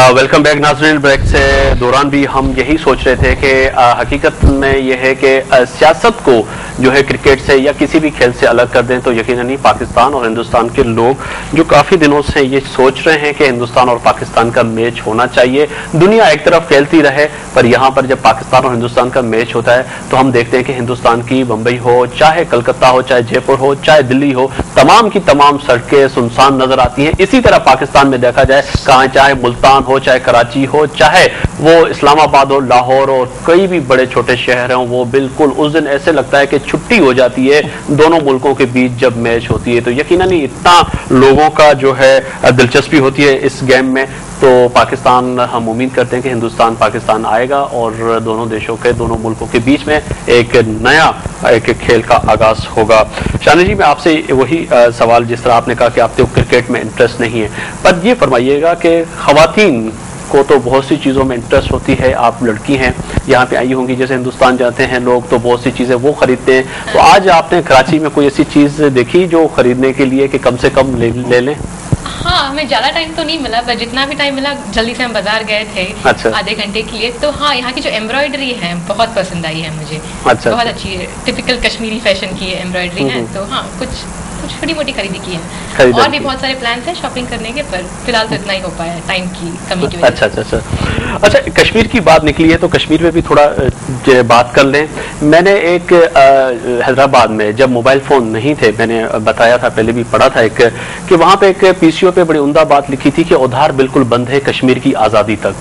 Welcome back नाज़रीन। Break से दौरान भी हम यही सोच रहे थे कि हकीकत में यह है कि सियासत को जो है क्रिकेट से या किसी भी खेल से अलग कर दें तो यकीनन ही पाकिस्तान और हिंदुस्तान के लोग जो काफ़ी दिनों से ये सोच रहे हैं कि हिंदुस्तान और पाकिस्तान का मैच होना चाहिए। दुनिया एक तरफ खेलती रहे, पर यहाँ पर जब पाकिस्तान और हिंदुस्तान का मैच होता है तो हम देखते हैं कि हिंदुस्तान की बम्बई हो, चाहे कलकत्ता हो, चाहे जयपुर हो, चाहे दिल्ली हो, तमाम की तमाम सड़कें सुनसान नजर आती हैं। इसी तरह पाकिस्तान में देखा जाए, कहाँ चाहे मुल्तान हो, चाहे कराची हो, चाहे वो इस्लामाबाद हो, लाहौर और कई भी बड़े छोटे शहर हों, वो बिल्कुल उस दिन ऐसे लगता है कि छुट्टी हो जाती है दोनों मुल्कों के बीच जब मैच होती है। तो यकीनन ही इतना लोगों का जो है दिलचस्पी होती है इस गेम में। तो पाकिस्तान, हम उम्मीद करते हैं कि हिंदुस्तान पाकिस्तान आएगा और दोनों देशों के, दोनों मुल्कों के बीच में एक नया एक खेल का आगाज होगा। शानी जी, मैं आपसे वही सवाल, जिस तरह आपने कहा कि आपको क्रिकेट में इंटरेस्ट नहीं है, पर ये फरमाइएगा कि खवातीन को तो बहुत सी चीज़ों में इंटरेस्ट होती है। आप लड़की हैं, यहाँ पे आई होंगी, जैसे हिंदुस्तान जाते हैं लोग तो बहुत सी चीज़ें वो खरीदते हैं। तो आज आपने कराची में कोई ऐसी चीज़ देखी जो खरीदने के लिए कि कम से कम ले लें? हाँ, हमें ज़्यादा टाइम तो नहीं मिला, पर जितना भी टाइम मिला जल्दी से हम बाजार गए थे। अच्छा। आधे घंटे के लिए। तो हाँ, यहाँ की जो एम्ब्रॉयडरी है बहुत पसंद आई है मुझे। अच्छा। बहुत अच्छी है, टिपिकल कश्मीरी फैशन की एम्ब्रॉयडरी है। तो हाँ, कुछ छोटी मोटी खरीदी की है। और भी बहुत सारे प्लान्स हैं शॉपिंग करने के, पर फिलहाल तो इतना ही हो पाया है टाइम की कमी की वजह से। अच्छा, कश्मीर की बात निकली है तो कश्मीर में भी थोड़ा बात कर लें। मैंने एक हैदराबाद में जब मोबाइल फोन नहीं थे, मैंने बताया था, पहले भी पढ़ा था एक, कि वहां पे एक पीसीओ पे बड़ी उम्दा बात लिखी थी कि उधार बिल्कुल बंद है कश्मीर की आजादी तक।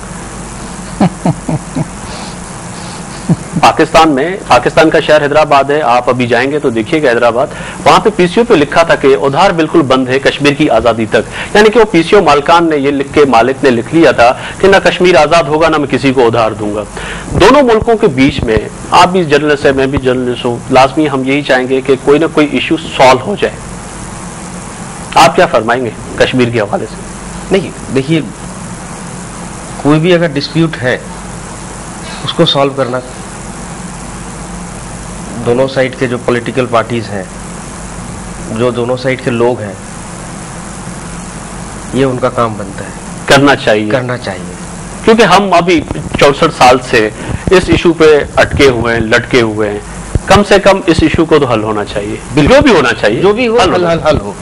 पाकिस्तान में, पाकिस्तान का शहर हैदराबाद है, आप अभी जाएंगे तो देखिएगा हैदराबाद, वहां पे पीसीओ पे लिखा था कि उधार बिल्कुल बंद है कश्मीर की आजादी तक। यानी कि वो पीसीओ मालिकान ने ये लिख के, मालिक ने लिख लिया था कि ना कश्मीर आजाद होगा ना मैं किसी को उधार दूंगा। दोनों मुल्कों के बीच में, आप भी जर्नलिस्ट है, मैं भी जर्नलिस्ट हूं, लाजमी हम यही चाहेंगे कि कोई ना कोई इश्यू सॉल्व हो जाए। आप क्या फरमाएंगे कश्मीर के हवाले से? नहीं, देखिए, कोई भी अगर डिस्प्यूट है उसको सॉल्व करना दोनों साइड के जो पॉलिटिकल पार्टीज हैं, जो दोनों साइड के लोग हैं, ये उनका काम बनता है, करना चाहिए। क्योंकि हम अभी 64 साल से इस इशू पे अटके हुए हैं, लटके हुए हैं। कम से कम इस इशू को तो हल होना चाहिए, जो भी होना चाहिए, जो भी हो हल हो।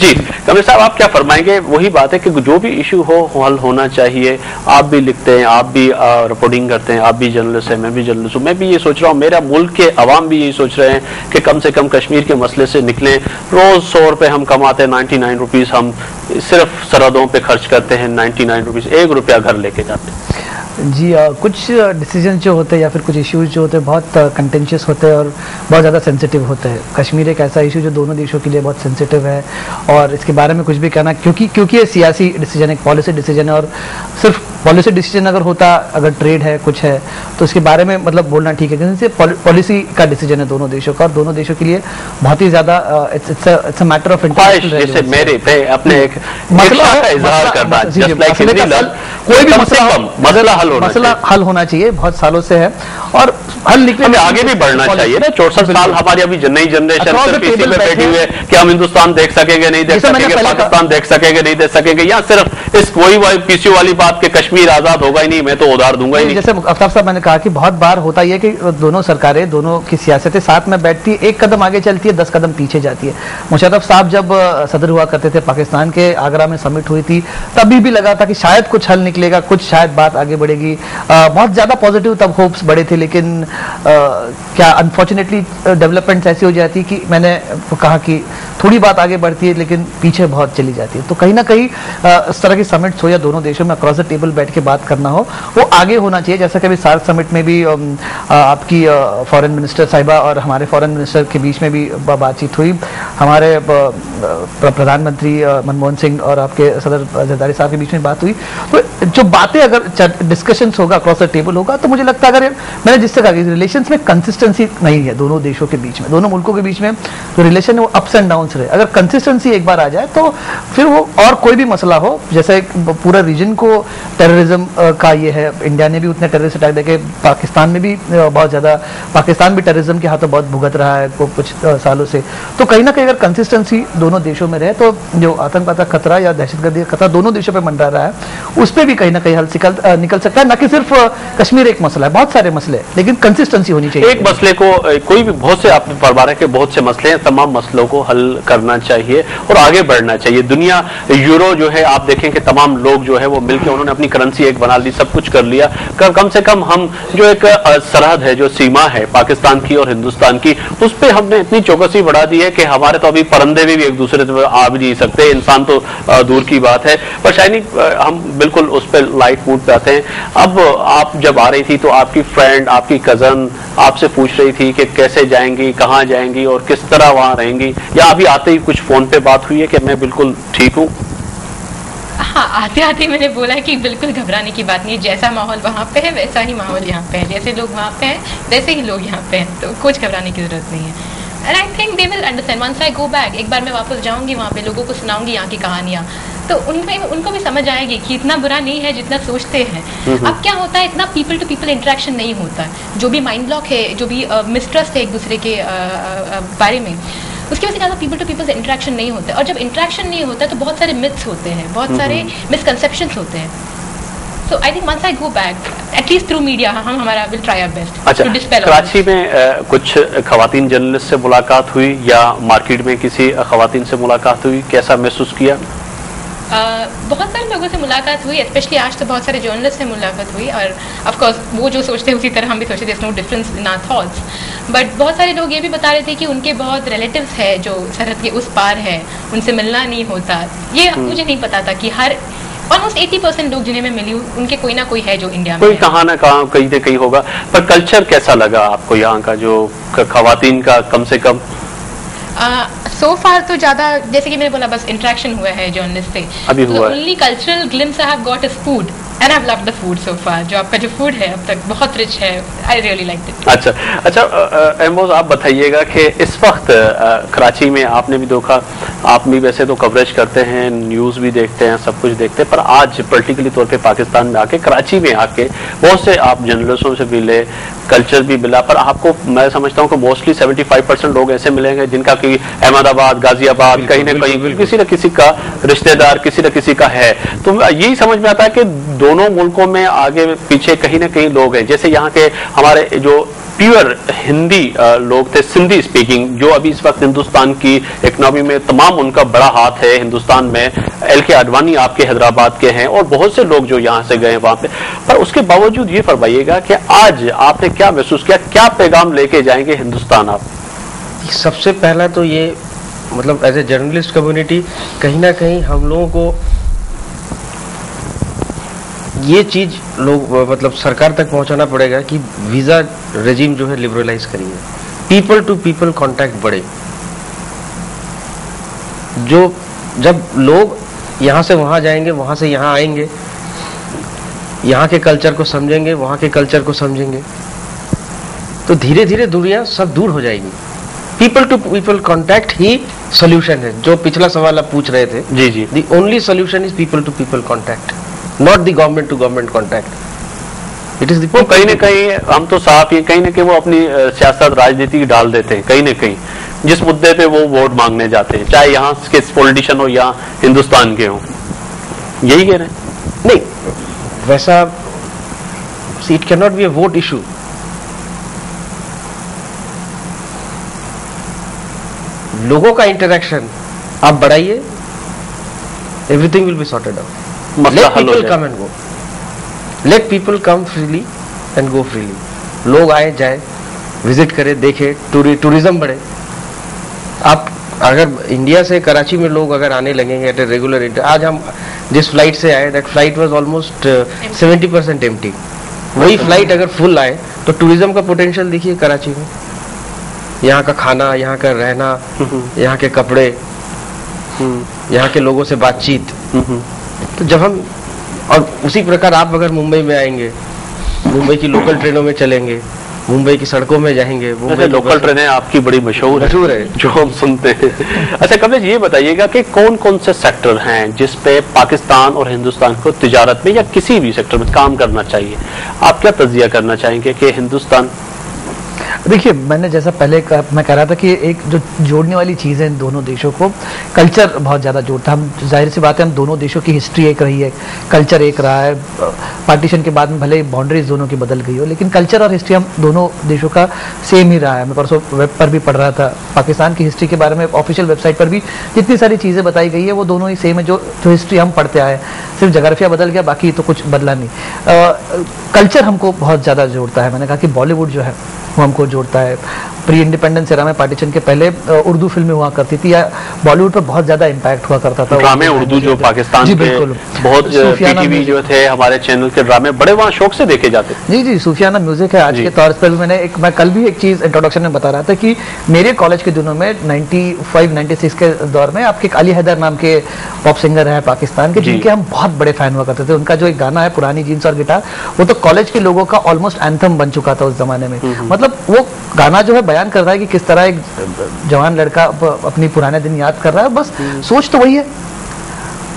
जी कमर साहब, आप क्या फरमाएंगे? वही बात है कि जो भी इशू हो हल होना चाहिए। आप भी लिखते हैं, आप भी रिपोर्टिंग करते हैं, आप भी जर्नलिस्ट हैं, मैं भी जर्नलिस्ट हूँ। मैं भी ये सोच रहा हूँ, मेरा मुल्क के अवाम भी यही सोच रहे हैं कि कम से कम कश्मीर के मसले से निकलें। रोज 100 रुपये हम कमाते हैं, 99 रुपीज़ हम सिर्फ सरहदों पे खर्च करते हैं, 99 रुपीज़, 1 रुपया घर लेके जाते हैं। जी, कुछ डिसीजन जो होते हैं या फिर कुछ इश्यूज जो होते हैं बहुत कंटेंशियस होते हैं और बहुत ज़्यादा सेंसिटिव होते हैं। कश्मीर एक ऐसा इशू जो दोनों देशों के लिए बहुत सेंसिटिव है और इसके बारे में कुछ भी कहना, क्योंकि ये सियासी डिसीजन, एक पॉलिसी डिसीजन है, और सिर्फ पॉलिसी डिसीजन अगर होता, अगर ट्रेड है, कुछ है, तो इसके बारे में मतलब बोलना ठीक है, क्योंकि पॉलिसी का डिसीजन है दोनों देशों का, और दोनों देशों के लिए बहुत ही ज्यादा it's a matter of international relevance. मेरे पे अपने एक मसला का इजहार करना, कोई भी मसला हल होना चाहिए, बहुत सालों से है और हल निकले, हमें आगे भी बढ़ना चाहिए ना। 64 साल हमारी अभी नई जनरेशन सिर्फ इसी में बैठी हुई है कि हम हिंदुस्तान देख सकेंगे, नहीं देख सकेंगे, पाकिस्तान देख सकेंगे, नहीं देख सकेंगे, या सिर्फ इस वही पीसीओ वाली बात के कश्मीर आजाद होगा ही नहीं, मैं तो उधार दूंगा ही नहीं। जैसे आफ्ताब साहब, मैंने कहा कि बहुत बार होता है कि दोनों सरकारें, दोनों की सियासतें साथ में बैठती है, एक कदम आगे चलती है, 10 कदम पीछे जाती है। मुशर्रफ साहब जब सदर हुआ करते थे पाकिस्तान के, आगरा में समिट हुई थी, तभी भी लगा था कि शायद कुछ हल निकलेगा, कुछ शायद बात आगे बढ़ेगी। बहुत ज्यादा पॉजिटिव तब होप्स बड़े थे, लेकिन क्या अनफॉर्चुनेटली डेवलपमेंट ऐसी हो जाती कि मैंने कहा कि थोड़ी बात आगे बढ़ती है लेकिन पीछे बहुत चली जाती है। तो कहीं ना कहीं इस तरह की समिट्स हो या दोनों देशों में अक्रॉस द टेबल बैठ के बात करना हो, वो आगे होना चाहिए। जैसा कि अभी सार्क समिट में भी आपकी फॉरेन मिनिस्टर साहिबा और हमारे फॉरेन मिनिस्टर के बीच में भी बातचीत हुई, हमारे प्रधानमंत्री मनमोहन सिंह और आपके सदर जरदारी साहब के बीच में बात हुई। तो जो बातें अगर डिस्कशंस होगा, अक्रॉस द टेबल होगा, तो मुझे लगता है अगर मैंने जिससे कहा कि रिलेशंस में कंसिस्टेंसी नहीं है दोनों देशों के बीच में, दोनों मुल्कों के बीच में जो रिलेशन है वो अप्स एंड डाउन्स रहे, अगर कंसिस्टेंसी एक बार आ जाए तो फिर वो और कोई भी मसला हो, जैसे पूरा रीजन को टेररिज्म का ये है, इंडिया ने भी उतने टेररिस्ट अटैक देखे, पाकिस्तान में भी बहुत ज्यादा, पाकिस्तान भी टेररिज्म के हाथों बहुत भुगत रहा है कुछ सालों से, तो कहीं ना कहीं अगर कंसिस्टेंसी दोनों देशों में रहे तो जो आतंकवाद का खतरा या दहशतगर्दी का खतरा दोनों देशों पर मंडरा रहा है उस पर भी कहीं ना कहीं हल निकल सकता है। न कि सिर्फ कश्मीर एक मसला है, बहुत सारे मसले, लेकिन कंसिस्टेंसी होनी चाहिए। एक मसले को कोई भी, बहुत से आपने फरमा के बहुत से मसले हैं, तमाम मसलों को हल करना चाहिए और आगे बढ़ना चाहिए। दुनिया यूरो जो है आप देखें कि तमाम लोग जो है वो मिलकर उन्होंने अपनी करेंसी एक बना ली, सब कुछ कर लिया। कम से कम हम जो एक सरहद है, जो सीमा है पाकिस्तान की और हिंदुस्तान की, उस पर हमने इतनी चौकसी बढ़ा दी है कि हमारे तो अभी परंदे भी एक दूसरे से आ भी नहीं सकते, इंसान तो दूर की बात है। पर शायद हम बिल्कुल उस पर लाइट मूड पे आते हैं। अब आप जब आ रही थी तो आपकी फ्रेंड, आपकी कजन आपसे पूछ रही थी कि कैसे जाएंगी, कहाँ जाएंगी और किस तरह वहां रहेंगी, या अभी आते ही कुछ फोन पे बात हुई है कि मैं बिल्कुल ठीक हूँ? हाँ, आते आते मैंने बोला कि बिल्कुल घबराने की बात नहीं है, जैसा माहौल वहाँ पे है वैसा ही माहौल यहाँ पे है, जैसे लोग वहाँ पे हैं वैसे ही लोग यहाँ पे हैं, तो कुछ घबराने की जरूरत नहीं है। And I think they will understand once I go back. एक बार मैं वापस जाऊंगी वहाँ पे, लोगों को सुनाऊंगी यहाँ की कहानियाँ, तो उनको भी समझ आएगी कि इतना बुरा नहीं है जितना सोचते हैं। अब क्या होता है, इतना पीपल टू पीपल इंटरेक्शन नहीं होता है, जो भी माइंड ब्लॉक है, जो भी मिसट्रस्ट है एक दूसरे के बारे में, उसकी वजह से ज़्यादा पीपल टू पीपल इंटरेक्शन नहीं होता है। और जब इंटरेक्शन नहीं होता है तो बहुत सारे मिथ्स होते हैं, बहुत सारे मिसकंसेप्शंस होते हैं। So I think once I go back, at least through media, हम हमारा will try our best to dispel. Karachi में कुछ खवातीन जर्नलिस्ट से मुलाकात हुई या मार्केट में किसी खवातीन से मुलाकात हुई, कैसा महसूस किया? बहुत सारे लोगों से मुलाकात हुई, स्पेशली आज तो बहुत सारे जर्नलिस्ट से मुलाकात हुई, और ऑफ कोर्स वो जो सोचते हैं उसी तरह हम भी सोचते हैं, no difference in our thoughts. But बहुत सारे लोग ये भी बता रहे थे कि उनके बहुत रिलेटिव्स है जो सरहद के उस पार है, उनसे मिलना नहीं होता। ये मुझे नहीं पता था कि हर ऑलमोस्ट 80% लोग जिन्हें मैं मिली हूँ उनके कोई ना कोई है जो इंडिया में, कोई कहाँ ना कहाँ कहीं ना कहीं होगा। पर कल्चर कैसा लगा आपको यहाँ का, जो खवातीन का कम से कम? सो फार तो ज्यादा, जैसे कि मैंने बोला, बस इंटरेक्शन हुआ है जर्नलिस्ट से, अभी हुआ है। Only cultural glimpse I have got is food and I have loved the food so far. जो आपका जो फूड है अब तक बहुत रिच है, आई रियली लाइक इट। अच्छा, एमोज आप बताइएगा कि इस वक्त कराची में आपने भी देखा, आप भी वैसे तो कवरेज करते हैं, न्यूज़ भी देखते हैं, सब कुछ देखते हैं, पर आज पर्टिकुलरली तौर पे पाकिस्तान में आके, कराची में आके बहुत से आप जर्नलिस्टों से मिले, कल्चर भी मिला, पर आपको मैं समझता हूँ कि मोस्टली 75% लोग ऐसे मिलेंगे जिनका कि अहमदाबाद, गाजियाबाद, कहीं ना कहीं किसी न किसी का रिश्तेदार, किसी न किसी का है। तो यही समझ में आता है कि दोनों मुल्कों में आगे पीछे कहीं ना कहीं लोग हैं। जैसे यहाँ के हमारे जो प्योर हिंदी लोग थे, सिंधी स्पीकिंग, जो अभी इस वक्त हिंदुस्तान की इकोनॉमी में तमाम उनका बड़ा हाथ है हिंदुस्तान में। LK आडवाणी आपके हैदराबाद के हैं और बहुत से लोग जो यहाँ से गए वहां पे, पर उसके बावजूद ये फरमाइएगा कि आज आपने क्या महसूस किया, क्या पैगाम लेके जाएंगे हिंदुस्तान आप? सबसे पहला तो ये, मतलब एज ए जर्नलिस्ट कम्युनिटी कहीं ना कहीं हम लोगों को ये चीज लोग, मतलब सरकार तक पहुंचाना पड़ेगा कि वीजा रेजिम जो है लिबरलाइज करिए, पीपल टू पीपल कांटेक्ट बढ़े। जो जब लोग यहां से वहां जाएंगे, वहां से यहां आएंगे, यहाँ के कल्चर को समझेंगे, वहां के कल्चर को समझेंगे, तो धीरे धीरे दुनिया सब दूर हो जाएगी। पीपल टू पीपल कांटेक्ट ही सोल्यूशन है। जो पिछला सवाल आप पूछ रहे थे, जी जी, the only solution is people to people contact, not the government to government contact. It is the, कहीं ना कहीं हम तो साफ ये कहीं ना कहीं वो अपनी सियासत राजनीति डाल देते हैं, कहीं ना कहीं जिस मुद्दे पे वो वोट मांगने जाते हैं, चाहे यहाँ के पॉलिटिशियन हो या हिंदुस्तान के हो, यही कह रहे हैं? नहीं, वैसा it can not be a vote issue. लोगों का इंटरेक्शन आप बढ़ाइए, everything will be sorted out. Let people come and go. Let people come freely and go freely. लोग आए जाए, विजिट करे, देखे, टूरिज्म बढ़े। आप अगर इंडिया से कराची में लोग अगर आने लगेंगे एट ए रेगुलर इंटर, आज हम जिस फ्लाइट से आए, that flight was almost 70% empty. वही फ्लाइट अगर फुल आए तो टूरिज्म का पोटेंशियल देखिए कराची में। यहाँ का खाना, यहाँ का रहना, यहाँ के कपड़े, यहाँ के लोगों से बातचीत। तो जब हम और उसी प्रकार आप अगर मुंबई में आएंगे, मुंबई की लोकल ट्रेनों में चलेंगे, मुंबई की सड़कों में जाएंगे, मुंबई लोकल ट्रेनें आपकी बड़ी मशहूर है जो हम सुनते हैं। अच्छा कमलेश, ये बताइएगा कि कौन कौन से सेक्टर हैं जिस पे पाकिस्तान और हिंदुस्तान को तिजारत में या किसी भी सेक्टर में काम करना चाहिए? आप क्या तज्जिया करना चाहेंगे कि हिंदुस्तान? देखिए, मैंने जैसा पहले मैं कह रहा था कि एक जो जोड़ने वाली चीज़ है इन दोनों देशों को, कल्चर बहुत ज़्यादा जोड़ता है। हम जाहिर सी बात है, हम दोनों देशों की हिस्ट्री एक रही है, कल्चर एक रहा है। पार्टीशन के बाद में भले बाउंड्रीज दोनों की बदल गई हो, लेकिन कल्चर और हिस्ट्री हम दोनों देशों का सेम ही रहा है। मैं परसों वेब पर भी पढ़ रहा था, पाकिस्तान की हिस्ट्री के बारे में ऑफिशियल वेबसाइट पर भी जितनी सारी चीज़ें बताई गई है वो दोनों ही सेम है, जो हिस्ट्री हम पढ़ते आए। सिर्फ जोग्राफिया बदल गया, बाकी तो कुछ बदला नहीं। कल्चर हमको बहुत ज़्यादा जोड़ता है। मैंने कहा कि बॉलीवुड जो है वो हमको जोड़ता है। प्री इंडिपेंडेंस एरा में, पार्टीशन के पहले उर्दू फिल्में हुआ करती थी, या बॉलीवुड पर बहुत ज्यादा इम्पैक्ट हुआ करता था। ड्रामे उर्दू जो पाकिस्तान के बहुत पीटीवी जो थे हमारे चैनल के ड्रामे बड़े वहाँ शौक से देखे जाते। जी जी, सूफियाना म्यूजिक है आज के तौर पर। मैं कल भी एक चीज इंट्रोडक्शन में बता रहा था कि मेरे कॉलेज के दिनों में 95-96 के दौर में आपके अली हैदर नाम के पॉप सिंगर है पाकिस्तान के, जिनके हम बहुत बड़े फैन हुआ करते थे। उनका जो एक गाना है पुरानी जीन्स और गिटार, वो तो कॉलेज के लोगों का ऑलमोस्ट एंथम बन चुका था उस जमाने में। मतलब वो गाना जो है बयान कर रहा है कि किस तरह एक जवान लड़का अपनी पुराने दिन याद कर रहा है। बस सोच तो वही है,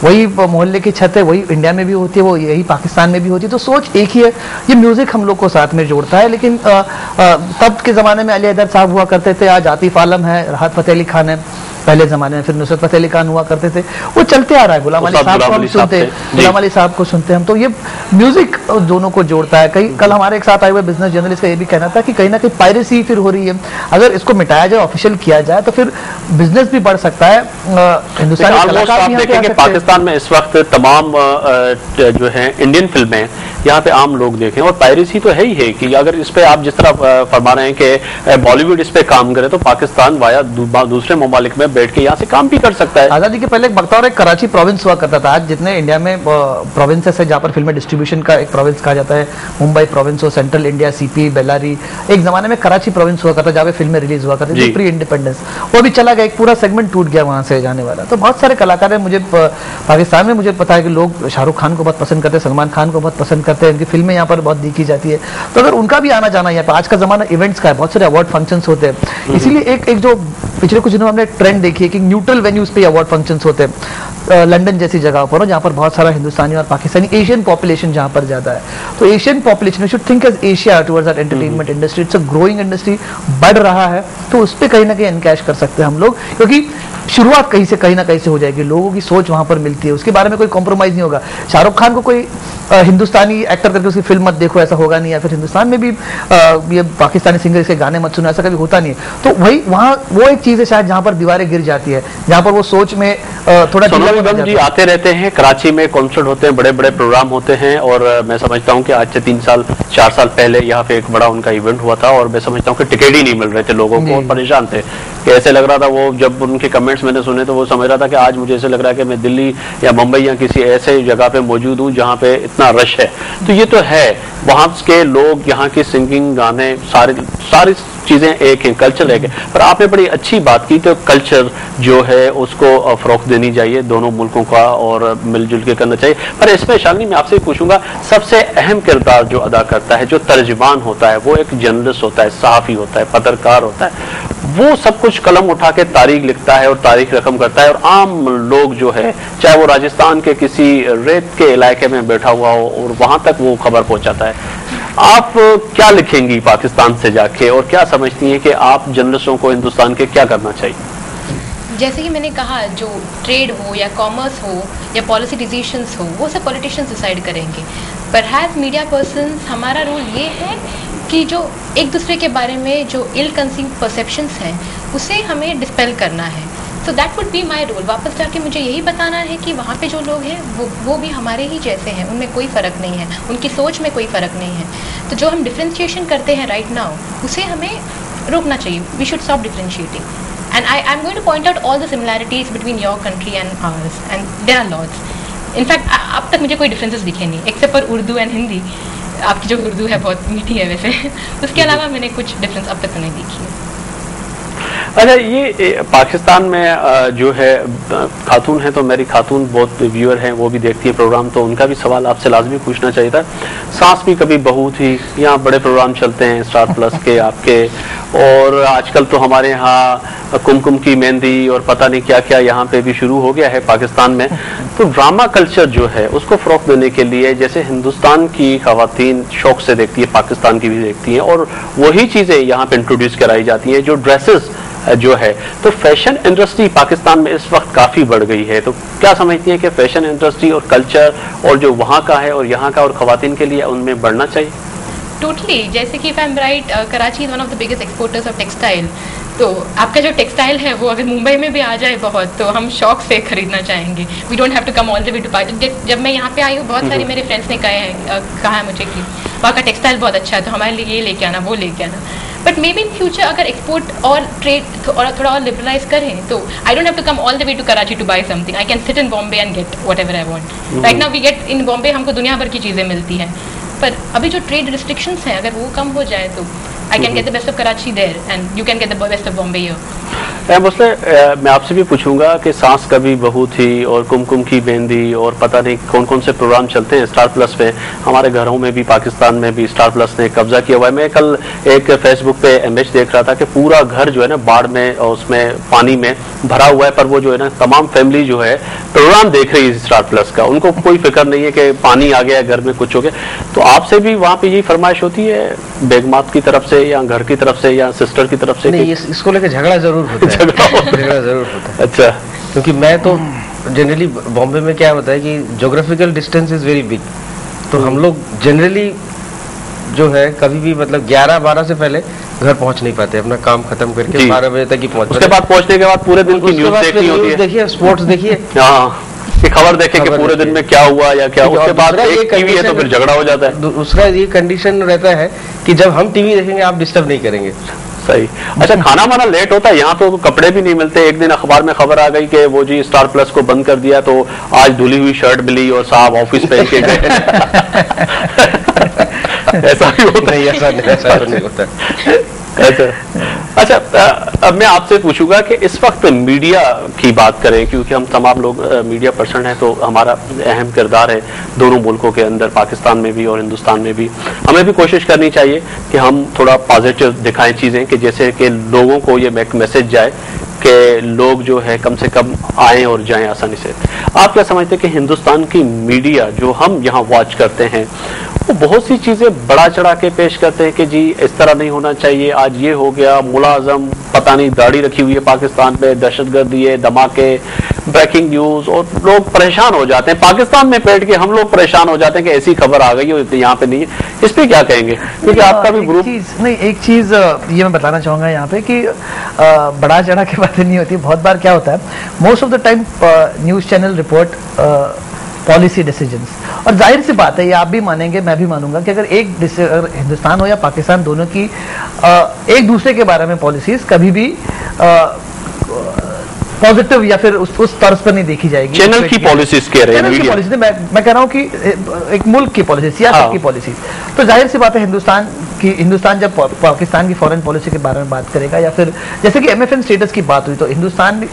वही मोहल्ले की छत है, वही इंडिया में भी होती है, वो यही पाकिस्तान में भी होती है, तो सोच एक ही है। ये म्यूजिक हम लोग को साथ में जोड़ता है। लेकिन तब के ज़माने में अली हैदर साहब हुआ करते थे, आज आतिफ आलम है, राहत फ़तेह अली खान है पहले ज़माने में, फिर नुसरत फ़तेह अली खान हुआ करते थे, वो चलते आ रहा है। गुलाम अली साहब को हम सुनते हैं, गुलाम अली साहब को सुनते हैं हम। तो ये म्यूजिक दोनों को जोड़ता है। कल हमारे एक साथ आए हुए बिजनेस जर्नलिस्ट का ये भी कहना था कि कहीं ना कहीं पायरेसी फिर हो रही है। अगर इसको मिटाया जाए, ऑफिशियल किया जाए, तो फिर बिजनेस भी बढ़ सकता है। हिंदुस्तानी कलाकार भी यहाँ पे पाकिस्तान में इस वक्त तमाम जो है इंडियन फिल्में यहाँ पे आम लोग देखें, और पायरेसी तो है ही है कि अगर इस पे आप जिस तरह फरमा रहे हैं कि बॉलीवुड इस पे काम करे, तो पाकिस्तान वाया दूसरे ममालिक में बैठ के यहाँ से काम भी कर सकता है। आजादी के पहले एक बख्तौर एक कराची प्रोविंस हुआ करता था। आज जितने इंडिया में प्रोविंसेस है जहाँ पर फिल्में डिस्ट्रीब्यूशन का एक प्रोविंस कहा जाता है, मुंबई प्रोविंस हो, सेंट्रल इंडिया, सीपी, बेलारी, एक जमाने में कराची प्रोविंस हुआ करता जहाँ पे फिल्में रिलीज हुआ करती थी प्री इंडिपेंडेंस, वो भी चला गया, एक पूरा सेगमेंट टूट गया वहां से जाने वाला। तो बहुत सारे कलाकार हैं। मुझे पाकिस्तान में मुझे पता है कि लोग शाहरुख खान को बहुत पसंद करते हैं, सलमान खान को बहुत पसंद करते हैं, उनकी फिल्में यहाँ पर बहुत देखी जाती है। तो अगर उनका भी आना जाना यहाँ पर, आज का जमाना इवेंट्स का है, बहुत सारे अवार्ड फंक्शंस होते हैं, इसीलिए एक जो पिछले कुछ दिनों हमने ट्रेंड देखी है कि न्यूट्रल वेन्यूज पे अवार्ड फंक्शंस होते हैं, लंदन जैसी जगह पर, जहाँ पर बहुत सारा हिंदुस्तानी और पाकिस्तानी एशियन पॉपुलेशन जहाँ पर ज्यादा है। तो Asian population should think as Asia towards that entertainment industry. It's a growing industry, बढ़ रहा है, तो उस पर कहीं ना कहीं एनकैश कर सकते हैं हम लोग, क्योंकि शुरुआत कहीं से कहीं ना कहीं से हो जाएगी। लोगों की सोच वहां पर मिलती है, उसके बारे में कोई कॉम्प्रोमाइज नहीं होगा। शाहरुख खान को कोई हिंदुस्तानी एक्टर करके उसकी फिल्म मत देखो, ऐसा होगा नहीं, या फिर हिंदुस्तान में भी ये पाकिस्तानी सिंगर के गाने मत सुनो, ऐसा कभी होता नहीं है। तो वही वहाँ वो एक चीज है शायद जहाँ पर दीवारें गिर जाती है, जहाँ पर वो सोच में थोड़ा जी आते रहते हैं। कराची में कॉन्सर्ट होते हैं, बड़े बड़े प्रोग्राम होते हैं, और मैं समझता हूँ कि आज से 3-4 साल पहले यहाँ पे एक बड़ा उनका इवेंट हुआ था, और मैं समझता हूँ कि टिकट ही नहीं मिल रहे थे लोगों को, और परेशान थे कि ऐसे लग रहा था, वो जब उनके कमेंट्स मैंने सुने तो वो समझ रहा था कि आज मुझे ऐसे लग रहा है कि मैं दिल्ली या मुंबई या किसी ऐसे जगह पे मौजूद हूँ जहाँ पे इतना रश है। तो ये तो है, वहाँ के लोग, यहाँ की सिंगिंग, गाने, सारी चीजें एक हैं, कल्चर एक है। पर आपने बड़ी अच्छी बात की, तो कल्चर जो है उसको फरोख्त देनी चाहिए दोनों मुल्कों का, और मिलजुल के करना चाहिए। पर इसमें शालिनी मैं आपसे पूछूंगा, सबसे अहम किरदार जो अदा करता है, जो तर्जमान होता है, वो एक जर्नलिस्ट होता है, सहाफी होता है, पत्रकार होता है। वो सब कुछ कलम उठा के तारीख लिखता है और तारीख रकम करता है, और आम लोग जो है, चाहे वो राजस्थान के किसी रेत के इलाके में बैठा हुआ हो, और वहां तक वो खबर पहुंचाता है। आप क्या लिखेंगी पाकिस्तान से जाके, और क्या समझती हैं कि आप जर्नलिस्टों को हिंदुस्तान के क्या करना चाहिए? जैसे कि मैंने कहा, जो ट्रेड हो या कॉमर्स हो या पॉलिसी डिसीजंस हो, वो सब पॉलिटिशियंस डिसाइड करेंगे। पर हैज मीडिया पर्सन्स, हमारा रोल ये है कि जो एक दूसरे के बारे में जो इल कंसीव्ड परसेप्शंस हैं, उसे हमें डिस्पेल करना है। So that would be my role. वापस जाके मुझे यही बताना है कि वहाँ पे जो लोग हैं वो भी हमारे ही जैसे हैं, उनमें कोई फ़र्क नहीं है, उनकी सोच में कोई फ़र्क नहीं है। तो जो हम डिफ्रेंशिएशन करते हैं राइट नाउ, उसे हमें रोकना चाहिए। We should stop differentiating. And I'm going to point out all the similarities between your country and ours, and there are lots. In fact, अब तक मुझे कोई differences दिखे नहीं, except for Urdu and Hindi. आपकी जो उर्दू है बहुत मीठी है वैसे उसके अलावा मैंने कुछ डिफरेंस अब तक तो नहीं देखी है। अच्छा, ये पाकिस्तान में जो है खातून है, तो मेरी खातून बहुत व्यूअर हैं, वो भी देखती है प्रोग्राम, तो उनका भी सवाल आपसे लाजमी पूछना चाहिए था। सास भी कभी बहू थी, यहाँ बड़े प्रोग्राम चलते हैं स्टार प्लस के आपके, और आजकल तो हमारे यहाँ कुमकुम की मेहंदी और पता नहीं क्या क्या यहाँ पे भी शुरू हो गया है पाकिस्तान में। तो ड्रामा कल्चर जो है उसको फ़रोग़ देने के लिए, जैसे हिंदुस्तान की ख़वातीन शौक से देखती है, पाकिस्तान की भी देखती हैं, और वही चीज़ें यहाँ पे इंट्रोड्यूस कराई जाती हैं, जो ड्रेसेस जो है। तो फैशन इंडस्ट्री पाकिस्तान में इस वक्त काफ़ी बढ़ गई है, तो क्या समझती हैं कि फैशन इंडस्ट्री और कल्चर और जो वहाँ का है और यहाँ का और ख़वातीन के लिए उनमें बढ़ना चाहिए? टोटली, जैसे कि if I am right, Karachi is one of the biggest exporters of textile. तो आपका जो टेक्सटाइल है वो अगर मुंबई में भी आ जाए बहुत, तो हम शौक से खरीदना चाहेंगे। We don't have to come all the way to party. जब मैं यहाँ पे आई हूँ, बहुत सारे मेरे फ्रेंड्स ने कहा है मुझे कि वहाँ का टेक्सटाइल बहुत अच्छा है, तो हमारे लिए ये लेके आना, वो लेके आना। But maybe in future अगर एक्सपोर्ट और ट्रेड और थोड़ा और लिबरलाइज करें, तो I don't have to come all the way to Karachi to buy something. I can sit in Bombay and get whatever I want. Right now we get in Bombay, हमको दुनिया भर की चीज़ें मिलती हैं, पर अभी जो ट्रेड रिस्ट्रिक्शंस हैं, अगर वो कम हो जाए तो I can get the best of Karachi there and you can get the best of Bombay here. मैं आपसे भी पूछूंगा कि सास कभी बहू थी और कुमकुम की मेहंदी और पता नहीं कौन कौन से प्रोग्राम चलते हैं स्टार प्लस पे। हमारे घरों में भी, पाकिस्तान में भी स्टार प्लस ने कब्जा किया हुआ है। मैं कल एक फेसबुक पे इमेज देख रहा था कि पूरा घर जो है ना बाढ़ में और उसमें पानी में भरा हुआ है, पर वो जो है ना तमाम फैमिली जो है प्रोग्राम देख रही है स्टार प्लस का। उनको कोई फिक्र नहीं है कि पानी आ गया, घर में कुछ हो गया। तो आपसे भी वहाँ पे यही फरमाइश होती है बेगमात की तरफ से या घर की तरफ से या सिस्टर की तरफ से? नहीं, इसको लेकर झगड़ा जरूर होता है। झगड़ा जरूर होता है। अच्छा, क्योंकि मैं तो जनरली बॉम्बे में क्या होता है कि geographical distance is very big, तो हम लोग जनरली जो है कभी भी मतलब 11-12 से पहले घर पहुंच नहीं पाते, अपना काम खत्म करके 12 बजे तक ही पहुंच। उसके बाद पहुंचने के बाद पूरे दिन की न्यूज़ देखनी होती है, देखिए स्पोर्ट्स देखिए, कि खबर देखे कि पूरे दिन में क्या हुआ या क्या। उसके बाद एक टीवी है तो फिर झगड़ा हो जाता है। दूसरा ये कंडीशन रहता है कि जब हम टीवी देखेंगे आप डिस्टर्ब नहीं करेंगे। सही। अच्छा, खाना वाना लेट होता है यहाँ तो कपड़े भी नहीं मिलते। एक दिन अखबार में खबर आ गई कि वो जी स्टार प्लस को बंद कर दिया, तो आज धुली हुई शर्ट मिली और साहब ऑफिस पहन के गए। ऐसा भी होता है? ऐसा नहीं होता। अच्छा, अब मैं आपसे पूछूंगा कि इस वक्त मीडिया की बात करें, क्योंकि हम तमाम लोग मीडिया पर्सन हैं, तो हमारा अहम किरदार है दोनों मुल्कों के अंदर, पाकिस्तान में भी और हिंदुस्तान में भी। हमें भी कोशिश करनी चाहिए कि हम थोड़ा पॉजिटिव दिखाएं चीज़ें, कि जैसे कि लोगों को ये मैसेज जाए कि लोग जो है कम से कम आएँ और जाएं आसानी से। आप क्या समझते हैं कि हिंदुस्तान की मीडिया जो हम यहाँ वॉच करते हैं, वो बहुत सी चीजें बड़ा चढ़ा के पेश करते हैं कि जी इस तरह नहीं होना चाहिए, आज ये हो गया, मुलाजम पता नहीं दाढ़ी रखी हुई है पाकिस्तान पे, दहशतगर्दी है, धमाके, ब्रेकिंग न्यूज, और लोग परेशान हो जाते हैं। पाकिस्तान में बैठ के हम लोग परेशान हो जाते हैं कि ऐसी खबर आ गई है, यहाँ पे नहीं है। इस पे क्या कहेंगे? क्योंकि आपका भी ग्रुप नहीं, एक चीज ये मैं बताना चाहूंगा यहाँ पे कि बड़ा चढ़ा के बातें नहीं होती। बहुत बार क्या होता है, most of the time news channel report policy decisions, और जाहिर सी बात है, ये आप भी मानेंगे मैं भी मानूंगा कि अगर हिंदुस्तान हो या पाकिस्तान, दोनों की एक दूसरे के बारे में पॉलिसीज कभी भी पॉजिटिव या फिर उस तर्ज पर नहीं देखी जाएगी। चैनल की पॉलिसीज कह रहे हैं, पॉलिसी मैं कह रहा हूँ कि एक मुल्क की पॉलिसी, सियासत की पॉलिसी। तो जाहिर सी बात है, हिंदुस्तान जब पाकिस्तान की फॉरेन पॉलिसी के बारे में बात करेगा, या फिर जैसे कि MFN स्टेटस की बात हुई, तो हिंदुस्तान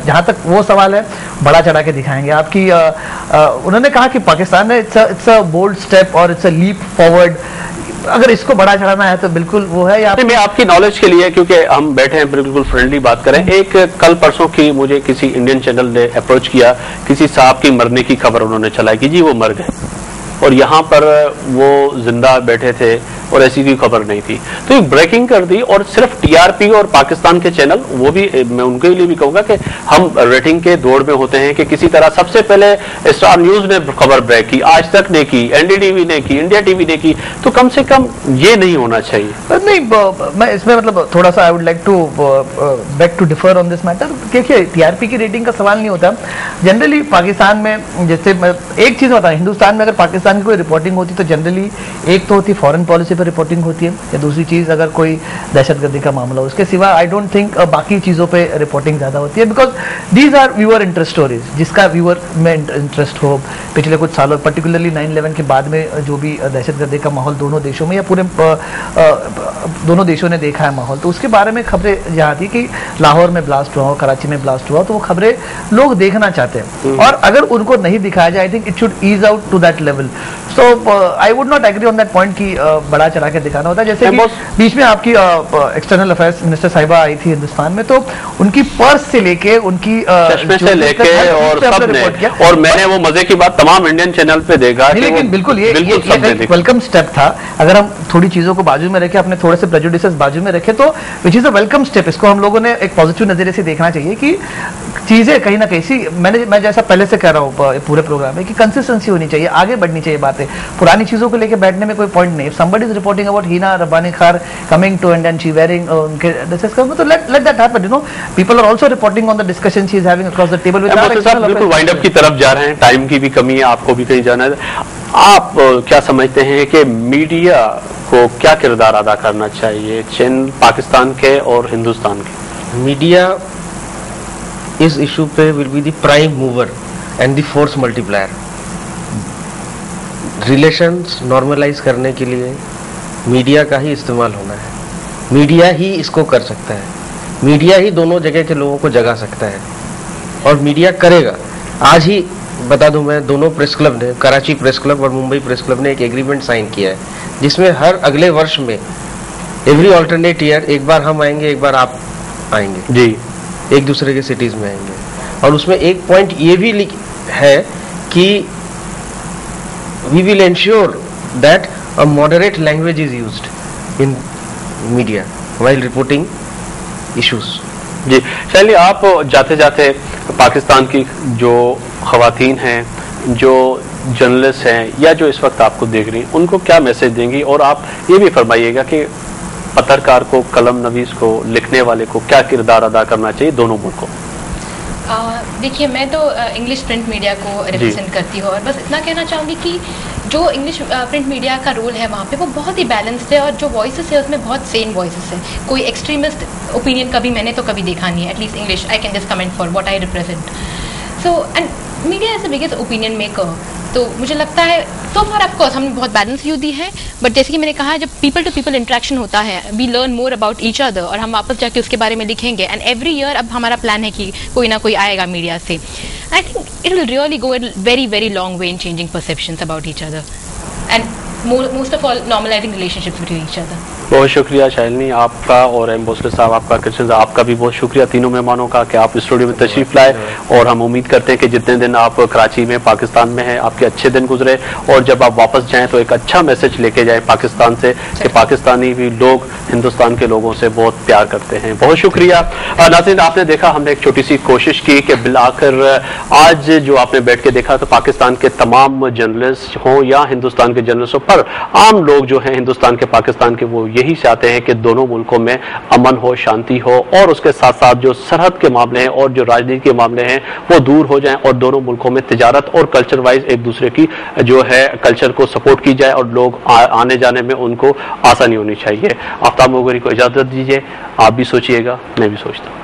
जहां तक वो सवाल है बड़ा चढ़ा के दिखाएंगे आपकी। उन्होंने कहा कि पाकिस्तान ने इट्स अ बोल्ड स्टेप और इट्स अ लीप फॉरवर्ड। अगर इसको बड़ा चढ़ाना है तो बिल्कुल वो है। या मैं आपकी नॉलेज के लिए, क्योंकि हम बैठे हैं, बिल्कुल फ्रेंडली बात करें। एक कल परसों की मुझे किसी इंडियन चैनल ने अप्रोच किया, किसी साहब की मरने की खबर उन्होंने चलाई कि जी वो मर गए, और यहाँ पर वो जिंदा बैठे थे और ऐसी कोई खबर नहीं थी। तो एक ब्रेकिंग कर दी, और सिर्फ TRP और पाकिस्तान के चैनल, वो भी मैं उनके लिए भी कहूंगा कि हम रेटिंग के दौड़ में होते हैं कि किसी तरह सबसे पहले स्टार न्यूज ने खबर ब्रेक की, आज तक ने की, NDTV ने की, इंडिया TV ने की, तो कम से कम ये नहीं होना चाहिए। नहीं, मैं इसमें मतलब थोड़ा सा I would like to beg to differ on this matter. देखिए, TRP की रेटिंग का सवाल नहीं होता जनरली पाकिस्तान में। जैसे एक चीज होता है, हिंदुस्तान में अगर पाकिस्तान की कोई रिपोर्टिंग होती तो जनरली एक तो होती फॉरेन पॉलिसी पे रिपोर्टिंग होती है, या दूसरी चीज़ अगर कोई दहशतगर्दी का मामला हो, उसके सिवा आई डोंट थिंक बाकी चीज़ों पे रिपोर्टिंग ज़्यादा होती है, because these are viewer interest stories, जिसका व्यूअर में इंटरेस्ट हो। पिछले कुछ सालों पर्टिकुलरली 9/11 के बाद में जो भी दहशतगर्दी का माहौल दोनों देशों में या पूरे दोनों देशों ने देखा है माहौल, तो उसके बारे में खबरें यहाँ थी कि लाहौर में ब्लास्ट हुआ हो, कराची में ब्लास्ट हुआ, तो वो खबरें लोग देखना चाहते हैं, और अगर उनको नहीं दिखाया जाए, I think it should ease out to that level. So I would not agree on that point कि बड़ा चढ़ा के दिखाना होता है। जैसे कि बीच में आपकी एक्सटर्नल अफेयर्स मिनिस्टर साहिबा आई थी हिंदुस्तान में, तो उनकी पर्स से लेके उनकी चश्मे से लेके और सबने, और मैंने वो मजे की बात तमाम इंडियन चैनल पे देखा, लेकिन बिल्कुल ये वेलकम स्टेप था। अगर हम थोड़ी चीजों को बाजू में रखें, अपने थोड़े से प्रेजुडिसेस बाजू में रखें, तो which is a welcome step. इसको हम लोगों ने एक पॉजिटिव नजरिए से देखना चाहिए कि चीजें कहीं ना कहीं मैं जैसा पहले से कह रहा हूँ पूरे प्रोग्राम में कि कंसिस्टेंसी होनी चाहिए, आगे बढ़नी चाहिए बातें। पुरानी चीजों को लेकर बैठने में कोई पॉइंट नहीं। Somebody is reporting about Hina Rabbani Khar coming to India and she wearing उनके ड्रेसेस का, तो let that happen, you know. People are also reporting on the discussion she is having across the table. बिल्कुल वाइंड अप की तरफ जा रहे हैं, time की भी कमी है, आपको भी कहीं जाना है। आप क्या समझते हैं कि मीडिया को क्या किरदार अदा करना चाहिए चीन, पाकिस्तान के और हिंदुस्तान के? मीडिया इस इशू पे will be the prime mover and the force multiplier. Relations normalise करने के लिए मीडिया का ही इस्तेमाल होना है, मीडिया ही इसको कर सकता है, मीडिया ही दोनों जगह के लोगों को जगा सकता है, और मीडिया करेगा। आज ही बता दूं मैं, दोनों प्रेस क्लब ने, कराची प्रेस क्लब और मुंबई प्रेस क्लब ने एक एग्रीमेंट साइन किया है, जिसमें हर अगले वर्ष में एवरी ऑल्टरनेट ईयर एक बार हम आएंगे, एक बार आप आएंगे जी, एक दूसरे के सिटीज में आएंगे। और उसमें एक पॉइंट ये भी है कि we will ensure that a moderate language is used in media while reporting issues. जी शैली, आप जाते जाते पाकिस्तान की जो खवातीन हैं, जो जर्नलिस्ट हैं, या जो इस वक्त आपको देख रही हैं, उनको क्या मैसेज देंगी? और आप ये भी फरमाइएगा कि पत्रकार को, कलम नवीस को, लिखने वाले को क्या किरदार अदा करना चाहिए दोनों मुल्कों? देखिए, मैं तो इंग्लिश प्रिंट मीडिया को रिप्रेजेंट करती हूँ, और बस इतना कहना चाहूँगी कि जो इंग्लिश प्रिंट मीडिया का रोल है वहाँ पे वो बहुत ही बैलेंस्ड है, और जो वॉइसेस है उसमें बहुत सेम वॉइसेस है। कोई एक्सट्रीमिस्ट ओपिनियन कभी मैंने तो कभी देखा नहीं है, at least English. I can just comment for what I represent. So and media is the biggest opinion maker. तो मुझे लगता है तो फॉर ऑफकोर्स हमने बहुत बैलेंस व्यू दी है, बट जैसे कि मैंने कहा, जब पीपल टू पीपल इंटरेक्शन होता है, we learn more about each other, और हम वापस जाके उसके बारे में लिखेंगे। एंड एवरी ईयर अब हमारा प्लान है कि कोई ना कोई आएगा मीडिया से। आई think it will really go very very long way in changing perceptions about each other and most of all normalising relationships between each other. बहुत शुक्रिया शालिनी आपका, और एम भोसले साहब आपका, कृष्ण साहब आपका भी बहुत शुक्रिया, तीनों मेहमानों का, कि आप स्टूडियो में तशरीफ लाए। और हम उम्मीद करते हैं कि जितने दिन आप कराची में, पाकिस्तान में हैं, आपके अच्छे दिन गुजरे, और जब आप वापस जाएं तो एक अच्छा मैसेज लेके जाएं पाकिस्तान से कि पाकिस्तानी भी लोग हिंदुस्तान के लोगों से बहुत प्यार करते हैं। बहुत शुक्रिया। नाज़रीन, आपने देखा, हमने एक छोटी सी कोशिश की कि बिलाकर आज जो आपने बैठ के देखा, तो पाकिस्तान के तमाम जर्नलिस्ट हों या हिंदुस्तान के जर्नलिस्ट हों, पर आम लोग जो हैं हिंदुस्तान के, पाकिस्तान के, वो यही चाहते हैं कि दोनों मुल्कों में अमन हो, शांति हो, और उसके साथ साथ जो सरहद के मामले हैं और जो राजनीति के मामले हैं वो दूर हो जाएं, और दोनों मुल्कों में तिजारत और कल्चर वाइज एक दूसरे की जो है कल्चर को सपोर्ट की जाए, और लोग आने जाने में उनको आसानी होनी चाहिए। आफ्ताब मोगरी को इजाजत दीजिए, आप भी सोचिएगा, मैं भी सोचता हूँ।